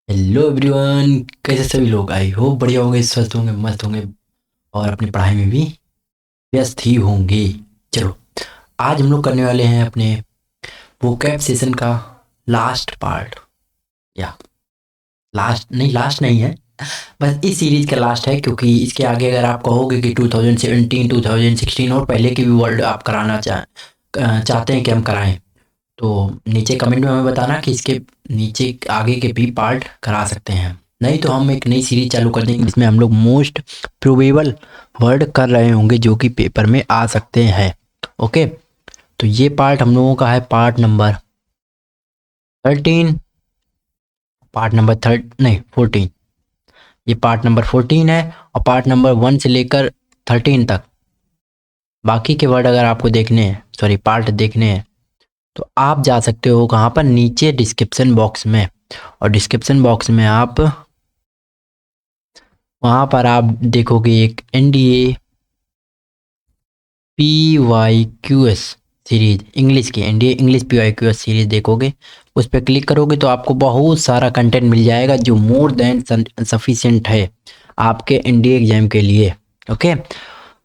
Hello everyone, कैसे सभी लोग? आई होप बढ़िया होंगे, स्वस्थ होंगे, मस्त होंगे और अपनी पढ़ाई में भी व्यस्त ही होंगे। चलो, आज हम लोग करने वाले हैं अपने वोकैब सेशन का लास्ट पार्ट। या लास्ट नहीं है, बस इस सीरीज का लास्ट है, क्योंकि इसके आगे अगर आप कहोगे कि 2017 2016 और पहले के भी वर्ल्ड आप कराना चाहते हैं कि हम कराएं, तो नीचे कमेंट में हमें बताना कि इसके नीचे आगे के भी पार्ट करा सकते हैं। नहीं तो हम एक नई सीरीज चालू कर देंगे जिसमें हम लोग मोस्ट प्रोबेबल वर्ड कर रहे होंगे जो कि पेपर में आ सकते हैं। ओके, तो ये पार्ट हम लोगों का है part number 13, part number third नहीं 14। ये पार्ट नंबर 14 है और पार्ट नंबर 1 से लेकर 13 तक बाकी के वर्ड अगर आपको देखने हैं, सॉरी पार्ट देखने हैं, तो आप जा सकते हो कहाँ पर? नीचे डिस्क्रिप्शन बॉक्स में। और डिस्क्रिप्शन बॉक्स में आप वहाँ पर आप देखोगे एक NDA PYQS सीरीज, इंग्लिश की NDA इंग्लिश PYQS सीरीज देखोगे। उस पर क्लिक करोगे तो आपको बहुत सारा कंटेंट मिल जाएगा जो मोर देन सफिशिएंट है आपके NDA एग्जाम के लिए। ओके,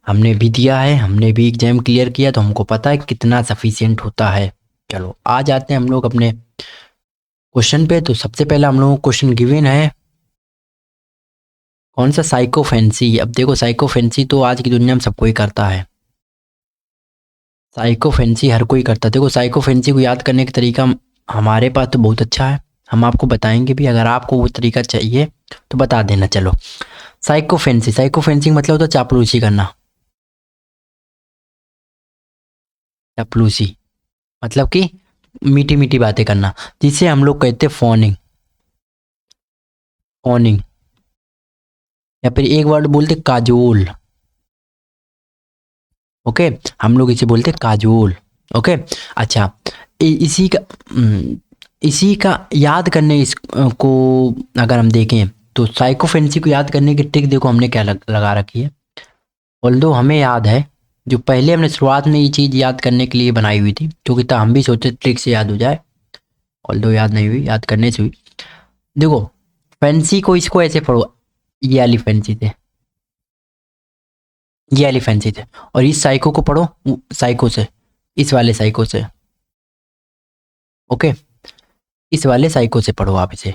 हमने भी दिया है, हमने भी एग्जाम क्लियर किया, तो हमको पता है कितना सफिशिएंट होता है। चलो आ जाते हैं हम लोग अपने क्वेश्चन पे। तो सबसे पहला हम लोगों को क्वेश्चन गिवन है कौन सा? Psycho fancy. अब देखो, साइको फैंसी तो आज की दुनिया में सब कोई करता है। साइको फैंसी हर कोई करता है। देखो, साइको फैंसी को याद करने का तरीका हमारे पास तो बहुत अच्छा है, हम आपको बताएंगे भी। अगर आपको वो तरीका चाहिए तो बता देना। चलो, साइको फैंसी का मतलब होता है चापलूसी करना। चापलूसी मतलब कि मीठी मीठी बातें करना, जिसे हम लोग कहते हैं फोनिंग। फोनिंग, या फिर एक वर्ड बोलते काजोल। ओके, हम लोग इसे बोलते काजोल। ओके, अच्छा, इसी का इसी का याद करने को अगर हम देखें तो साइको फैंसी को याद करने की ट्रिक देखो हमने क्या लगा रखी है। ऑल्दो हमें याद है, जो पहले हमने शुरुआत में ये चीज़ याद करने के लिए बनाई हुई थी, क्योंकि तब हम भी सोचे ट्रिक से याद हो जाए। ऑल्दो याद नहीं हुई, याद करने से हुई। देखो, फैंसी को इसको ऐसे पढ़ो, ये वाली फैंसी थे, ये वाली फैंसी थे। और इस साइको को पढ़ो साइको से, इस वाले साइको से। ओके, इस वाले साइको से पढ़ो आप इसे।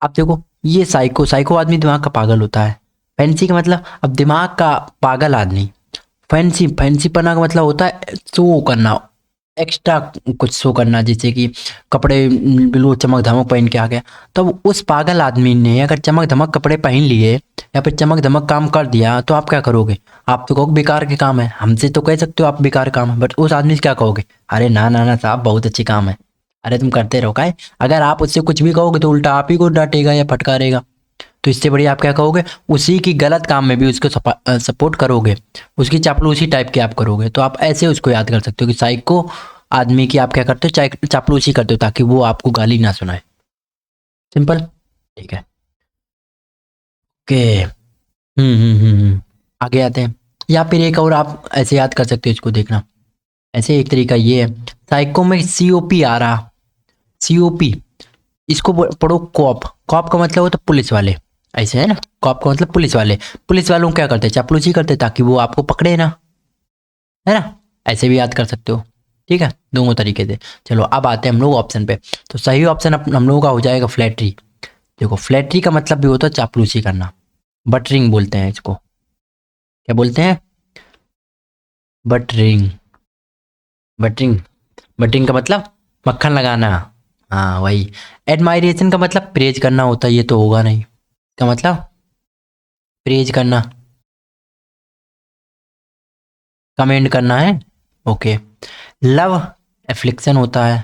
आप देखो, ये साइको साइको आदमी दिमाग का पागल होता है। फैंसी का मतलब अब दिमाग का पागल आदमी। फैंसी फैंसी पना का मतलब होता है शो करना, एक्स्ट्रा कुछ शो करना, जैसे कि कपड़े बिल्कुल चमक धमक पहन के आ गया। तो उस पागल आदमी ने अगर चमक धमक कपड़े पहन लिए या फिर चमक धमक काम कर दिया तो आप क्या करोगे? आप तो कहोगे बेकार के काम है। हमसे तो कह सकते हो आप बेकार काम है, बट उस आदमी से क्या कहोगे? अरे ना ना ना साहब, बहुत अच्छी काम है, अरे तुम करते रहो। का अगर आप उससे कुछ भी कहोगे तो उल्टा आप ही को डांटेगा या फटकारेगा। तो इससे बढ़िया आप क्या कहोगे? उसी की गलत काम में भी उसको सपोर्ट करोगे, उसकी चापलूसी टाइप के आप करोगे। तो आप ऐसे उसको याद कर सकते हो कि साइको आदमी की आप क्या करते हो, चापलूसी करते हो, ताकि वो आपको गाली ना सुनाए। सिंपल, ठीक है। ओके, आगे आते हैं। या फिर एक और आप ऐसे याद कर सकते हो, इसको देखना। ऐसे एक तरीका ये है, साइको में COP आ रहा, COP, इसको पढ़ो कॉप। कॉप का मतलब होता है पुलिस वाले, ऐसे है ना। कॉप का मतलब पुलिस वाले। पुलिस वालों को क्या करते हैं? चापलूसी करते हैं ताकि वो आपको पकड़े ना, है ना। ऐसे भी याद कर सकते हो, ठीक है, दोनों तरीके से। चलो अब आते हैं हम लोग ऑप्शन पे। तो सही ऑप्शन हम लोगों का हो जाएगा फ्लैटरी। देखो, फ्लैटरी का मतलब भी होता है चापलूसी करना। बटरिंग बोलते हैं इसको। क्या बोलते हैं? बटरिंग। बटरिंग, बटरिंग का मतलब मक्खन लगाना। हाँ वही। एडमायरेशन का मतलब प्रेज करना होता है, ये तो होगा नहीं। का मतलब प्रेज करना, कमेंट करना है। ओके, लव एफ्लिक्शन होता है,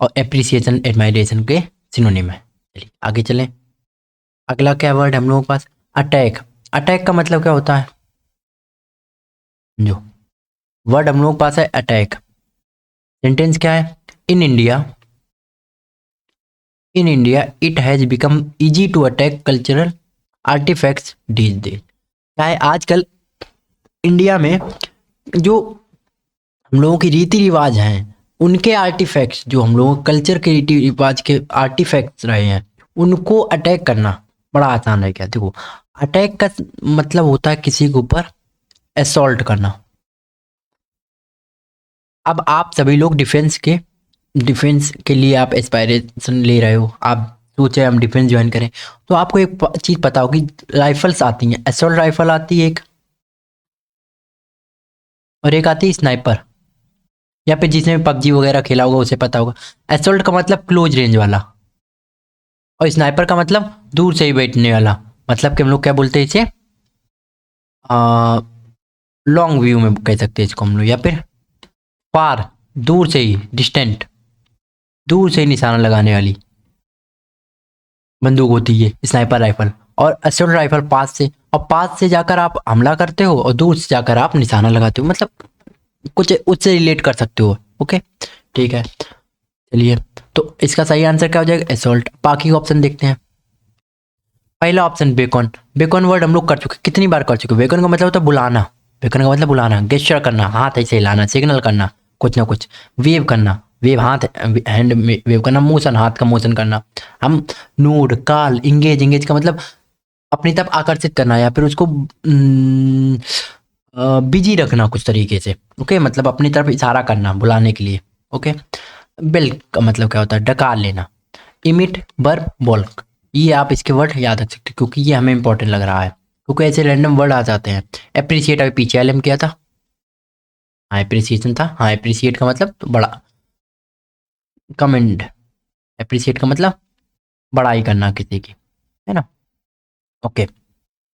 और एप्रिसिएशन एडमायरेशन के सिनोनिम है। चलिए आगे चलें। अगला क्या वर्ड हम लोगों के पास? अटैक। अटैक का मतलब क्या होता है? जो वर्ड हम लोगों के पास है अटैक, सेंटेंस क्या है? In India, in India it has become easy to attack cultural artifacts these days. क्या है, आजकल इंडिया में जो हम लोगों की रीति रिवाज हैं, उनके आर्टिफैक्ट्स जो हम लोगों कल्चर के रीति रिवाज के आर्टिफैक्ट्स रहे हैं उनको अटैक करना बड़ा आसान है। क्या देखो, अटैक का मतलब होता है किसी के ऊपर असॉल्ट करना। अब आप सभी लोग डिफेंस के लिए आप एस्पायरेशन ले रहे हो, आप सोचे हम डिफेंस ज्वाइन करें, तो आपको एक चीज पता होगी, राइफल्स आती हैं, असॉल्ट राइफल आती है एक, और एक आती है स्नाइपर, या फिर जिसने पबजी वगैरह खेला होगा उसे पता होगा। असॉल्ट का मतलब क्लोज रेंज वाला, और स्नाइपर का मतलब दूर से ही बैठने वाला, मतलब कि हम लोग क्या बोलते हैं इसे, लॉन्ग व्यू में कह सकते हैं इसको हम लोग, या फिर फार, दूर से ही, डिस्टेंट, दूर से ही निशाना लगाने वाली बंदूक होती है स्नाइपर राइफल। और असॉल्ट राइफल पास से, और पास से जाकर आप हमला करते हो और दूर से जाकर आप निशाना लगाते हो, मतलब कुछ उससे रिलेट कर सकते हो। ओके, ठीक है, चलिए, तो इसका सही आंसर क्या हो जाएगा, असॉल्ट। बाकी ऑप्शन देखते हैं। पहला ऑप्शन बेकॉन। बेकॉन वर्ड हम लोग कर चुके, कितनी बार कर चुके। बेकॉन का मतलब होता है बुलाना, बेकॉन का मतलब बुलाना, गेस्चर करना, हाथ ऐसे हिलाना, सिग्नल करना, कुछ ना कुछ, वेव करना, वेव हाथ, हैंड में वेव करना, मोशन हाथ का मोशन करना। हम नोड, कॉल, इंगेज, इंगेज का मतलब अपनी तरफ आकर्षित करना, या फिर उसको बिजी रखना कुछ तरीके से। ओके, मतलब अपनी तरफ इशारा करना बुलाने के लिए। ओके, बेल का मतलब क्या होता है, डका लेना। इमिट, वर्ब, बॉल्क, ये आप इसके वर्ड याद रख सकते हो क्योंकि ये हमें इंपॉर्टेंट लग रहा है, क्योंकि ऐसे रैंडम वर्ड आ जाते हैं। अप्रिशिएट अभी पीछे एलएम किया था, हाँ अप्रिसिएशन था, हाँ अप्रिशिएट का मतलब तो बड़ा, कमेंड, अप्रिशिएट का मतलब बड़ाई करना किसी की, है ना। ओके,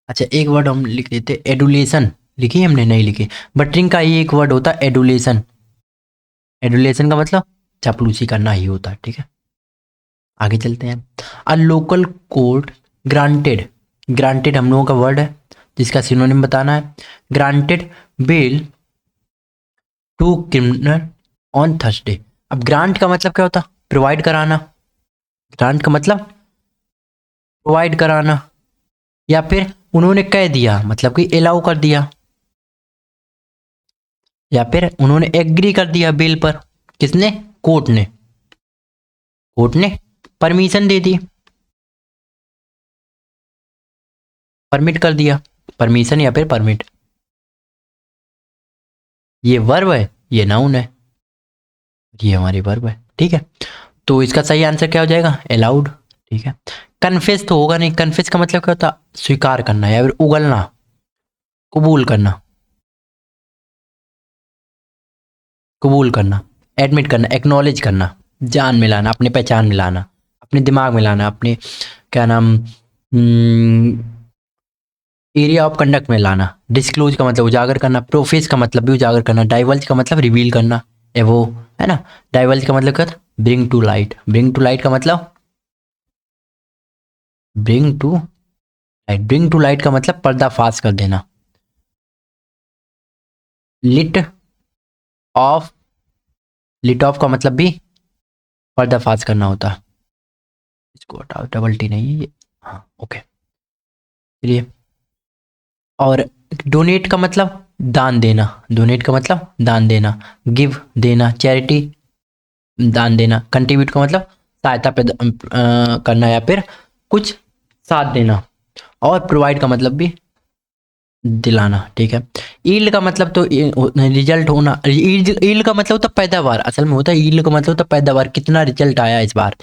अच्छा एक वर्ड हम लिख देते, एडुलेशन। लिखी हमने, नहीं लिखी। बटरिंग का ही एक वर्ड होता है एडुलेशन। एडुलेशन का मतलब चापलूसी करना ही होता है, ठीक है। आगे चलते हैं। A local court granted, granted हम लोगों का वर्ड है जिसका सिनोनिम बताना है। Granted bail to criminal on Thursday. अब ग्रांट का मतलब क्या होता, प्रोवाइड कराना। ग्रांट का मतलब प्रोवाइड कराना, या फिर उन्होंने कह दिया मतलब कि अलाउ कर दिया, या फिर उन्होंने एग्री कर दिया बिल पर। किसने, कोर्ट ने, कोर्ट ने परमिशन दे दी, परमिट कर दिया, परमिशन या फिर परमिट। ये वर्ब है, ये नाउन है, ये हमारी वर्ब है, ठीक है। तो इसका सही आंसर क्या हो जाएगा, अलाउड, ठीक है। कन्फेस तो होगा नहीं, कन्फेस का मतलब क्या होता, स्वीकार करना या फिर उगलना, कबूल करना, कबूल करना, एडमिट करना, एक्नॉलेज करना, जान मिलाना, अपने पहचान मिलाना, अपने दिमाग मिलाना, अपने क्या नाम, एरिया ऑफ कंडक्ट में लाना। डिस्क्लोज का मतलब उजागर करना, प्रोफेस का मतलब भी उजागर करना, डाइवल्ज का मतलब रिवील करना, ए वो, है ना। डाइवल्ज का मतलब क्या, bring to light. Bring to light का मतलब, bring to light, bring to light का मतलब पर्दाफाश कर देना। लिट ऑफ, लिट ऑफ का मतलब भी पर्दाफाश करना होता है। इसको हटाओ, डबल टी नहीं है ये, हाँ ओके, चलिए। और डोनेट का मतलब दान देना, डोनेट का मतलब दान देना, गिव देना, चैरिटी दान देना, कंट्रीब्यूट का मतलब सहायता करना या फिर कुछ साथ देना, और प्रोवाइड का मतलब भी दिलाना, ठीक है। ईल्ड का मतलब तो रिजल्ट होना, ईल्ड का मतलब होता पैदावार, असल में होता है ईल्ड का मतलब होता पैदावार, कितना रिजल्ट आया इस बार।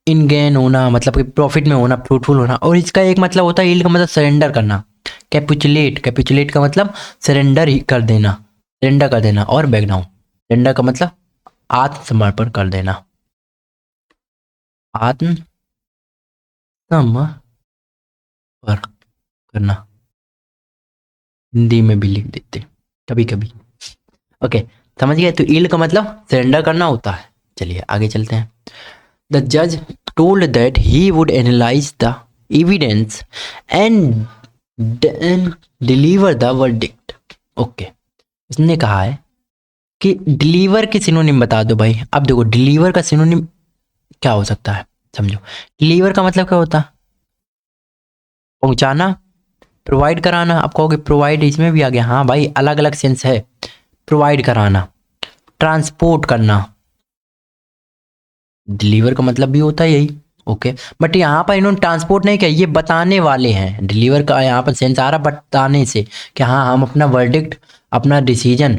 इन गेन होना मतलब कि प्रॉफिट में होना, फ्रूटफुल होना। और इसका एक मतलब होता है ईल्ड का मतलब सरेंडर करना। कैपिचुलेट, कैपिचुलेट का मतलब सरेंडर ही कर देना, सरेंडर कर देना। और बैक डाउन, सरेंडर का मतलब आत्मसमर्पण कर देना, आत्मसमर्पण करना, हिंदी में भी लिख देते कभी कभी। ओके, समझ गए। तो ईल्ड का मतलब सरेंडर करना होता है। चलिए आगे चलते हैं। द जज told that he would analyse the evidence and then deliver the verdict. Okay, उसने कहा है कि डिलीवर के सिनोनिम बता दो भाई। अब देखो डिलीवर का सिनोनिम क्या हो सकता है, समझो। डिलीवर का मतलब क्या होता है, पहुंचाना, प्रोवाइड कराना। आप कहोगे प्रोवाइड इसमें भी आ गया, हाँ भाई अलग अलग सेंस है। प्रोवाइड कराना, ट्रांसपोर्ट करना, डिलीवर का मतलब भी होता है यही। ओके, बट यहाँ पर इन्होंने ट्रांसपोर्ट नहीं किया, ये बताने वाले हैं। डिलीवर का यहाँ पर सेंस आ रहा बताने से कि हाँ हम अपना वर्डिक्ट, अपना डिसीजन,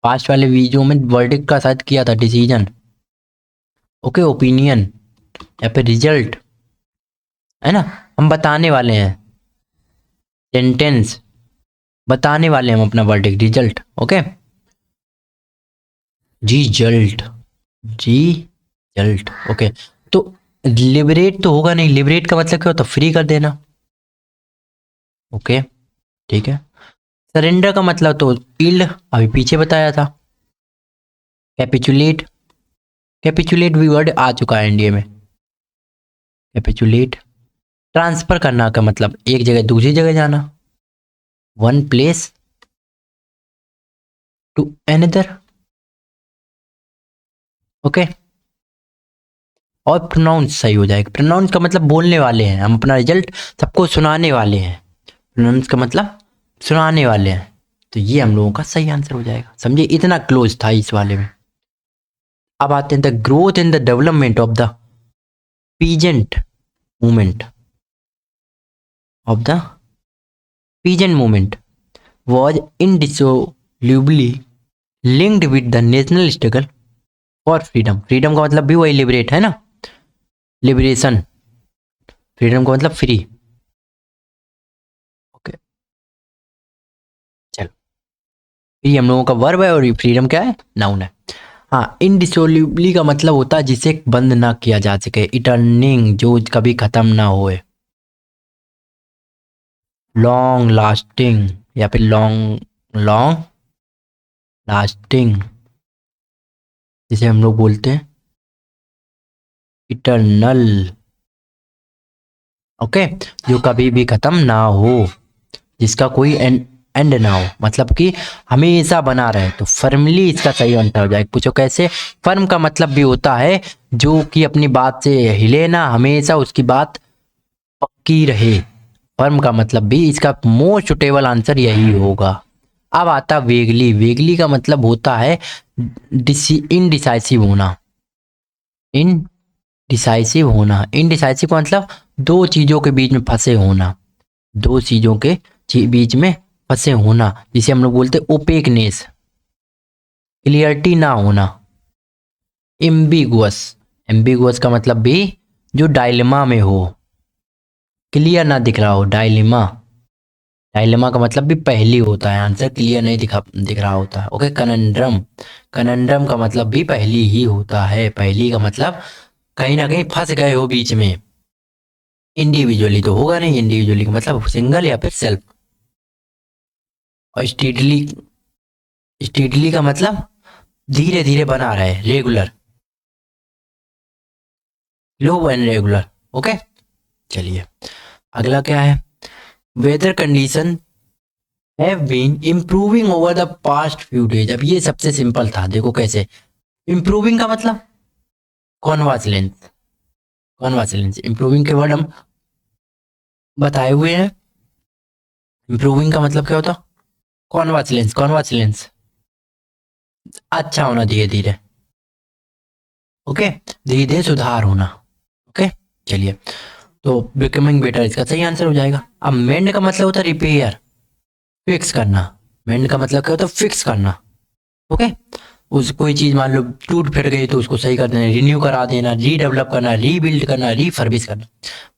पास्ट वाले वीडियो में वर्डिक्ट का साथ किया था डिसीजन, ओके, ओपिनियन या फिर रिजल्ट, है ना, हम बताने वाले हैं। सेंटेंस, बताने वाले हैं हम अपना verdict, result, okay. Result, result, okay. तो लिबरेट तो होगा नहीं, लिबरेट का मतलब क्या होता है, फ्री कर देना, ओके, ठीक है। सरेंडर का मतलब तो ईल्ड, अभी पीछे बताया था। कैपिचुलेट, कैपिचुलेट भी वर्ड आ चुका है इंडिया में, कैपिचुलेट। ट्रांसफर करना का मतलब एक जगह दूसरी जगह जाना, one place to another, okay. और प्रोनाउंस सही हो जाएगा, प्रोनाउंस का मतलब बोलने वाले हैं, हम अपना रिजल्ट सबको सुनाने वाले हैं, प्रोनाउंस का मतलब सुनाने वाले हैं। तो ये हम लोगों का सही आंसर हो जाएगा, समझिए, इतना क्लोज था इस वाले में। अब आते हैं the growth in the development of the peasant movement, of the peasant movement was indissolubly linked with the national struggle for freedom। Freedom का मतलब भी वही लिबरेट है ना, लिबरेशन, फ्रीडम का मतलब फ्री, ओके। चलो, फ्री हम लोगों का वर्ब है और फ्रीडम क्या है, नाउन है। हाँ, इनडिसोल्यूबली का मतलब होता है जिसे बंद ना किया जा सके, इटर्निंग, जो कभी खत्म ना होए। लॉन्ग लास्टिंग या फिर लॉन्ग लॉन्ग लास्टिंग, जिसे हम लोग बोलते हैं इटर्नल, ओके, जो कभी भी खत्म ना हो, जिसका कोई एंड ना हो, मतलब कि हमेशा बना रहे। तो फर्मली इसका सही आंसर हो जाएगा। पूछो कैसे, फर्म का मतलब भी होता है जो कि अपनी बात से हिले ना, हमेशा उसकी बात पक्की रहे, फर्म का मतलब भी, इसका मोस्ट सुटेबल आंसर यही होगा। अब आता वेगली, वेगली का मतलब होता है इनडिसाइसिव होना, इनडिसाइसिव होना, इनडिसाइसिव का मतलब दो चीजों के बीच में फंसे होना, दो चीजों के बीच में फंसे होना, जिसे हम लोग बोलते हैं ओपेकनेस, क्लियरिटी ना होना। एम्बिगुअस, एम्बिगुअस का मतलब भी जो डायलेमा में हो, क्लियर ना दिख रहा हो, डायलेमा, डायलेमा का मतलब भी पहली होता है, आंसर क्लियर नहीं दिख रहा होता है, ओके। कनंड्रम, कनंड्रम का मतलब भी पहली ही होता है, पहली का मतलब कहीं ना कहीं फंस गए हो बीच में। इंडिविजुअली तो होगा नहीं, इंडिविजुअली का मतलब सिंगल या फिर सेल्फ। और स्टेडली, स्टेडली का मतलब धीरे धीरे बना रहे, regular, low and regular, okay. चलिए अगला क्या है, weather condition have been improving over the past few days. अब ये सबसे सिंपल था, देखो कैसे। इम्प्रूविंग का मतलब कॉन्वासलेंस, कॉन्वासलेंस, इम्प्रूविंग के वर्ड हम बताए हुए हैं। इम्प्रूविंग का मतलब क्या होता, कॉन्वासलेंस, कॉन्वासलेंस, अच्छा होना धीरे धीरे, ओके, धीरे धीरे सुधार होना, ओके। चलिए, तो बिकमिंग बेटर इसका सही आंसर हो जाएगा। अब मेंड का मतलब होता है रिपेयर, फिक्स करना, मेंड का मतलब क्या होता है, फिक्स करना, ओके। उस कोई चीज मान लो टूट फिर गई तो उसको सही कर देना, रिन्यू करा देना, रीडेवलप करना, रीबिल्ड करना, रीफर्बिश करना।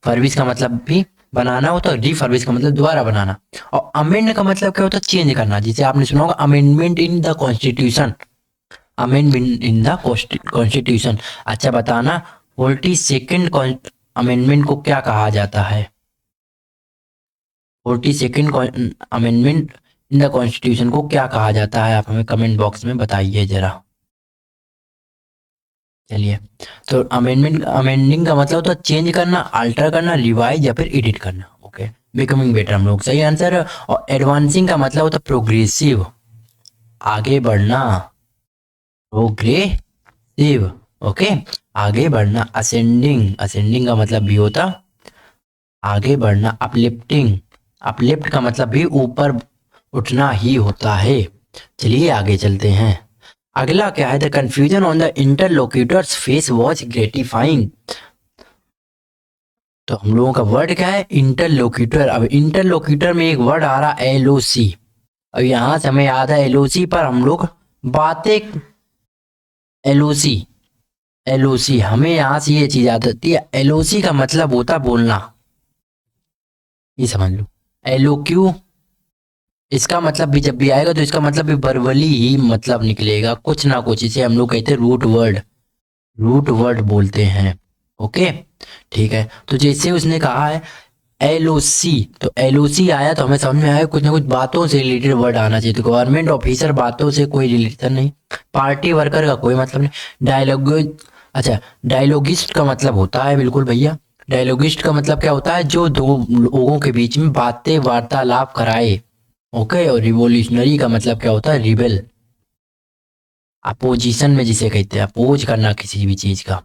फर्बिश का मतलब भी बनाना होता है, रीफर्बिश का मतलब दोबारा बनाना। और अमेंड का मतलब क्या होता है, चेंज करना, जिसे आपने सुना होगा amendment in the constitution, amendment in the constitution. अच्छा बताना, 42nd अमेंडमेंट को क्या कहा जाता है, 42nd amendment in the constitution को क्या कहा जाता है, आप हमें कमेंट बॉक्स में बताइए जरा। चलिए, तो अमेंडमेंट, अमेंडिंग का मतलब होता है चेंज करना, अल्टर करना, रिवाइज या फिर एडिट करना, ओके। बिकमिंग बेटर हम लोग सही आंसर है। और एडवांसिंग का मतलब होता है प्रोग्रेसिव, आगे बढ़ना, प्रोग्रेसिव, ओके, आगे बढ़ना। असेंडिंग, असेंडिंग का मतलब भी होता आगे बढ़ना। अपलिफ्टिंग, अपलिफ्ट का मतलब भी ऊपर उठना ही होता है। चलिए आगे चलते हैं। अगला क्या है, the confusion on the interlocutor's face was gratifying. तो हम लोगों का वर्ड क्या है, इंटरलोक्यूटर। अब इंटरलोक्यूटर में एक वर्ड आ रहा है एलओसी। अब यहां से हमें याद है एलओसी पर हम लोग बातें, एलओसी, एलओसी हमें यहां से ये चीज याद आती है, एलओसी का मतलब होता बोलना, ये समझ लो। एलओक्यू, इसका मतलब भी जब भी आएगा तो इसका मतलब भी वर्बली ही मतलब निकलेगा, कुछ ना कुछ। इसे हम लोग कहते हैं रूट वर्ड, रूट वर्ड बोलते हैं। ओके, ठीक है। तो जैसे उसने कहा है एलओसी, तो एलओसी आया तो हमें समझ में आया कुछ ना कुछ बातों से रिलेटेड वर्ड आना चाहिए। तो गवर्नमेंट ऑफिसर बातों से कोई रिलेशन नहीं, पार्टी वर्कर का कोई मतलब नहीं, डायलॉग, अच्छा डायलॉगिस्ट का मतलब होता है, बिल्कुल भैया, डायलॉगिस्ट का मतलब क्या होता है, जो दो लोगों के बीच में बातें वार्तालाप कराए। ओके, और रिवोल्यूशनरी का मतलब क्या होता है, रिबेल, अपोजिशन में जिसे कहते हैं, अपोज करना किसी भी चीज का,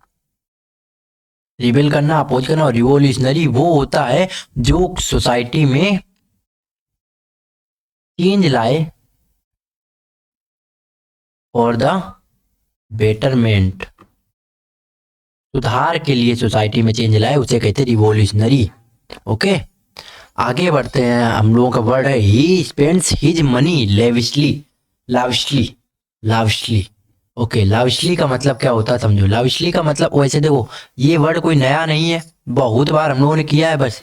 रिबेल करना, अपोज करना। और रिवोल्यूशनरी वो होता है जो सोसाइटी में चेंज लाए फॉर द बेटरमेंट, सुधार के लिए सोसाइटी में चेंज लाए, उसे कहते हैं रिवोल्यूशनरी। ओके, आगे बढ़ते हैं। हम लोगों का वर्ड है he spends his money lavishly, lavishly, lavishly. Okay, lavishly का मतलब क्या होता है समझो। लाविशली का मतलब वैसे देखो, ये वर्ड कोई नया नहीं है, बहुत बार हम लोगों ने किया है, बस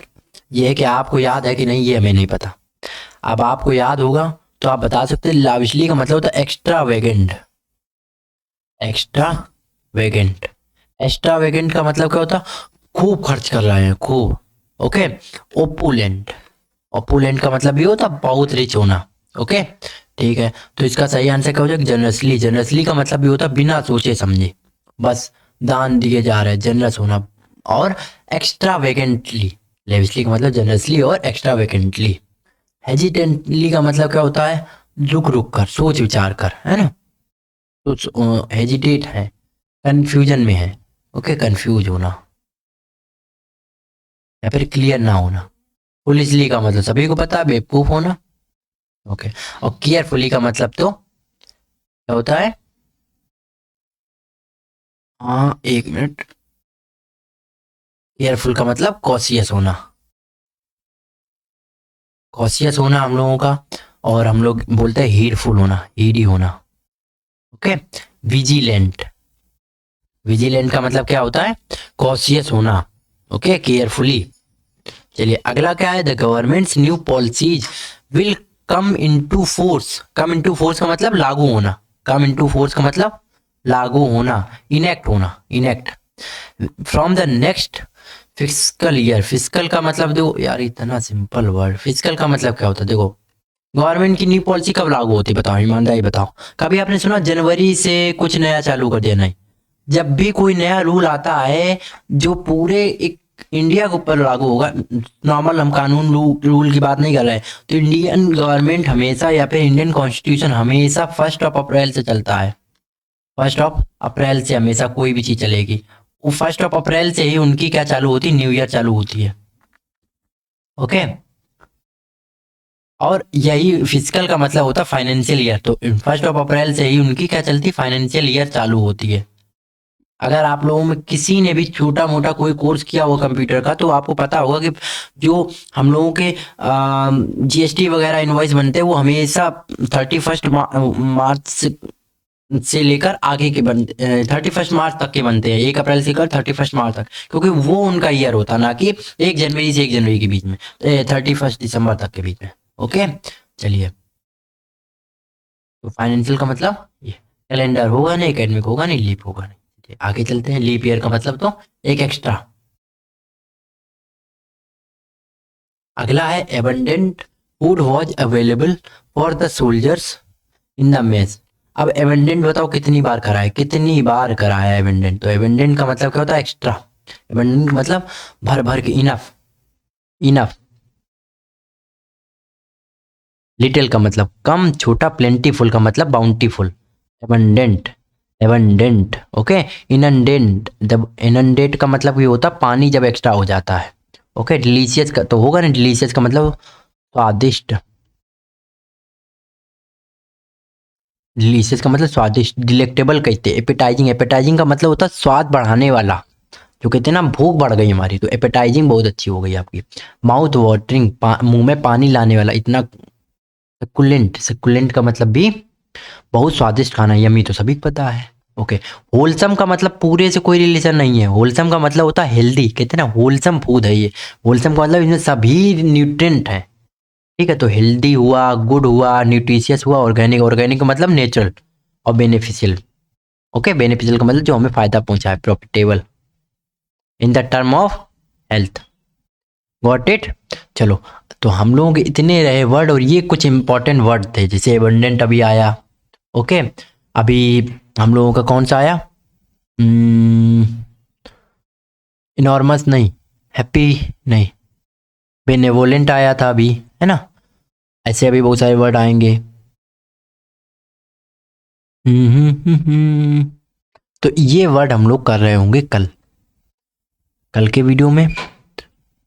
ये है कि आपको याद है कि नहीं ये हमें नहीं पता। अब आपको याद होगा तो आप बता सकते हैं। लाविशली का मतलब होता है एक्स्ट्रा वेगेंट, एक्स्ट्रा वेगेंट, एक्स्ट्रा वेगेंट का मतलब क्या होता है, खूब खर्च कर रहे हैं, खूब। ओके, ओपुलेंट, ओपुलेंट का मतलब ये होता है बहुत रिच होना। ओके, ठीक है। तो इसका सही आंसर क्या हो जाएगा, जनरसली। जनरसली का मतलब भी होता है बिना सोचे समझे बस दान दिए जा रहे हैं, जनरस होना। और एक्स्ट्रा वेकेंटली, लेविशली का मतलब जनरसली और एक्स्ट्रा वेकेंटली। हेजिटेंटली का मतलब क्या होता है, रुक रुक कर, सोच विचार कर, है ना। तो हेजिटेट है, कंफ्यूजन में है। ओके, कंफ्यूज होना या फिर क्लियर ना होना। फुलिशली का मतलब सभी को पता है, बेवकूफ होना। ओके, और केयरफुली का मतलब तो क्या होता है, हाँ एक मिनट, केयरफुल का मतलब कॉशियस होना, कॉशियस होना हम लोगों का। और हम लोग बोलते हैं हीडफुल होना, हीडी होना। ओके, विजिलेंट, विजिलेंट का मतलब क्या होता है, कॉशियस होना। Okay, carefully. चलिए अगला क्या है, the governments new policies will come into force. Come into force का मतलब लागू होना, कम इनटू फोर्स का मतलब लागू होना, इनेक्ट होना, enact from the next fiscal year. Fiscal का मतलब देखो यार, इतना सिंपल वर्ड, फिस्कल का मतलब क्या होता है, देखो गवर्नमेंट की न्यू पॉलिसी कब लागू होती है, बताओ ईमानदारी बताओ। कभी आपने सुना जनवरी से कुछ नया चालू कर दिया, नहीं। जब भी कोई नया रूल आता है जो पूरे एक इंडिया के ऊपर लागू होगा, नॉर्मल हम कानून रूल की बात नहीं कर रहे हैं, तो इंडियन गवर्नमेंट हमेशा या फिर इंडियन कॉन्स्टिट्यूशन हमेशा 1 अप्रैल से चलता है। 1 अप्रैल से हमेशा कोई भी चीज चलेगी। वो 1 अप्रैल से ही उनकी क्या चालू होती है, न्यू ईयर चालू होती है। ओके, और यही फिजिकल का मतलब होता है फाइनेंशियल ईयर। तो 1 अप्रैल से ही उनकी क्या चलती है, फाइनेंशियल ईयर चालू होती है। अगर आप लोगों में किसी ने भी छोटा मोटा कोई कोर्स किया हुआ कंप्यूटर का, तो आपको पता होगा कि जो हम लोगों के जीएसटी वगैरह इनवॉइस बनते हैं वो हमेशा 31 मार्च से लेकर आगे के बनते, 31 मार्च तक के बनते हैं, 1 अप्रैल से लेकर 31 मार्च तक, क्योंकि वो उनका ईयर होता है, ना कि 1 जनवरी से 1 जनवरी के बीच में, 31 दिसंबर तक के बीच में। ओके, चलिए। तो फाइनेंशियल का मतलब ये कैलेंडर होगा नहीं, एकेडमिक होगा नहीं, लीप होगा नहीं। चलिए, आगे चलते हैं। लीप ईयर का मतलब तो एक एक्स्ट्रा। अगला है abundant food was available for the soldiers in the mess. अब एबंडेंट बताओ कितनी बार करा है, कितनी बार करा है एबंडेंट। तो एबंडेंट का मतलब क्या होता है, एक्स्ट्रा। एबंडेंट मतलब भर भर के, इनफ, इनफ। लिटिल का मतलब कम, छोटा। प्लेंटीफुल का मतलब बाउंटीफुल। Abundant, abundant. ओके, इनंडेंट, जब इनंडेट का मतलब ये होता है पानी जब एक्स्ट्रा हो जाता है। ओके, डिलीशियस का तो होगा ना, डिलीशियस का मतलब स्वादिष्ट। डिलीशियस का मतलब स्वादिष्ट, डिलेक्टेबल कहते हैं। एपेटाइजिंग, एपेटाइजिंग का मतलब होता है स्वाद बढ़ाने वाला, जो कहते हैं ना भूख बढ़ गई हमारी, तो एपेटाइजिंग बहुत अच्छी हो गई आपकी। माउथ वाटरिंग, मुंह में पानी लाने वाला, इतना। सकुलेंट, सकुलेंट का मतलब भी बहुत स्वादिष्ट खाना, यमी तो सभी को पता है। ओके। होलसम का मतलब पूरे से कोई रिलेशन नहीं है, होलसम का मतलब होता है हेल्दी, कहते हैं ना होलसम फूड है ये। होलसम का मतलब इसमें सभी न्यूट्रिएंट है, ठीक है। तो हेल्दी हुआ, गुड हुआ, न्यूट्रिशियस हुआ, ऑर्गेनिक, ऑर्गेनिक का मतलब नेचुरल, और बेनिफिशियल। ओके, बेनिफिशियल का मतलब जो हमें फायदा पहुंचाए, profitable in the term of health. Got it. चलो, तो हम लोगों के इतने रहे वर्ड, और ये कुछ इंपॉर्टेंट वर्ड थे, जैसे एबंडेंट अभी आया। ओके। अभी हम लोगों का कौन सा आया, इनॉर्मस नहीं, हैप्पी नहीं, बेनेवोलेंट आया था अभी, है ना। ऐसे अभी बहुत सारे वर्ड आएंगे। तो ये वर्ड हम लोग कर रहे होंगे कल, कल के वीडियो में।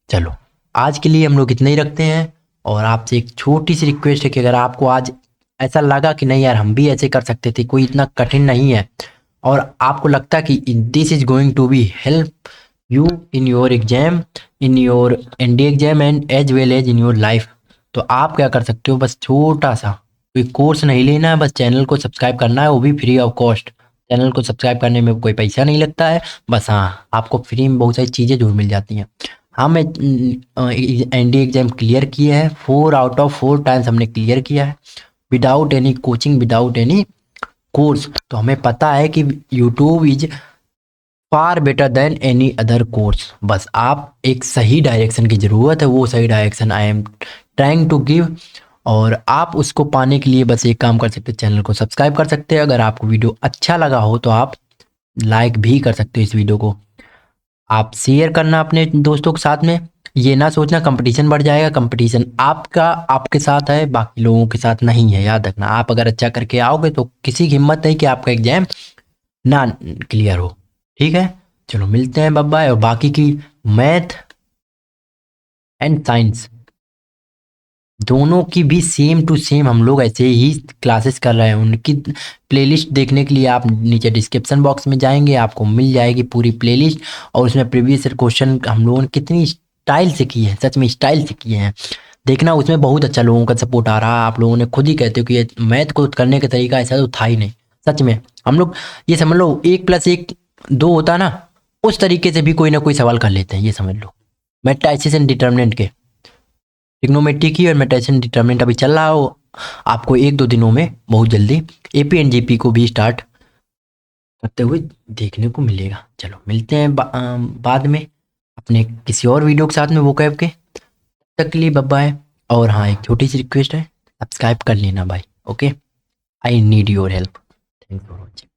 चलो, आज के लिए हम लोग इतना ही रखते हैं। और आपसे एक छोटी सी रिक्वेस्ट है कि अगर आपको आज ऐसा लगा कि नहीं यार हम भी ऐसे कर सकते थे, कोई इतना कठिन नहीं है, और आपको लगता है कि this is going to be help you in your exam, in your NDA exam and as well as in your life, तो आप क्या कर सकते हो, बस छोटा सा, कोई कोर्स नहीं लेना है, बस चैनल को सब्सक्राइब करना है, वो भी फ्री ऑफ कॉस्ट। चैनल को सब्सक्राइब करने में कोई पैसा नहीं लगता है, बस हाँ आपको फ्री में बहुत सारी चीज़ें जो मिल जाती हैं। हाँ, मैं एनडीए एग्जाम क्लियर किए हैं, 4 आउट ऑफ 4 टाइम्स हमने क्लियर किया है, without any coaching, without any course. तो हमें पता है कि YouTube is far better than any other course, बस आप एक सही डायरेक्शन की ज़रूरत है, वो सही direction I am trying to give. और आप उसको पाने के लिए बस एक काम कर सकते हैं, चैनल को सब्सक्राइब कर सकते हैं, अगर आपको वीडियो अच्छा लगा हो तो आप लाइक भी कर सकते हो इस वीडियो को, आप शेयर करना अपने दोस्तों के साथ में। ये ना सोचना कंपटीशन बढ़ जाएगा, कंपटीशन आपका आपके साथ है, बाकी लोगों के साथ नहीं है, याद रखना। आप अगर अच्छा करके आओगे तो किसी की हिम्मत नहीं कि आपका एग्जाम ना क्लियर हो, ठीक है। चलो मिलते हैं, बाय बाय। और बाकी की मैथ एंड साइंस दोनों की भी सेम टू सेम हम लोग ऐसे ही क्लासेस कर रहे हैं, उनकी प्लेलिस्ट देखने के लिए आप नीचे डिस्क्रिप्शन बॉक्स में जाएंगे, आपको मिल जाएगी पूरी प्लेलिस्ट। और उसमें प्रीवियस ईयर क्वेश्चन हम लोगों ने कितनी स्टाइल से किए हैं, सच में स्टाइल से किए हैं, देखना उसमें बहुत अच्छा लोगों का सपोर्ट आ रहा है। आप लोगों ने खुद ही कहते हो कि ये मैथ को करने का तरीका ऐसा तो था ही नहीं, सच में। हम लोग ये समझ लो 1+1 2 होता ना, उस तरीके से भी कोई ना कोई सवाल कर लेते हैं, ये समझ लो। मैट्रिसेस एंड डिटर्मिनेंट के, ट्रिग्नोमेट्री की और मेट्रिसेस डिटर्मिनेंट अभी चल रहा हो, आपको 1-2 दिनों में बहुत जल्दी एपी एंड जीपी को भी स्टार्ट करते हुए देखने को मिलेगा। चलो मिलते हैं बाद में अपने किसी और वीडियो के साथ में, वो कैब के, तब तक के लिए बाय बाय। और हाँ, एक छोटी सी रिक्वेस्ट है, सब्सक्राइब कर लेना भाई। Okay, I need your help. Thanks for watching.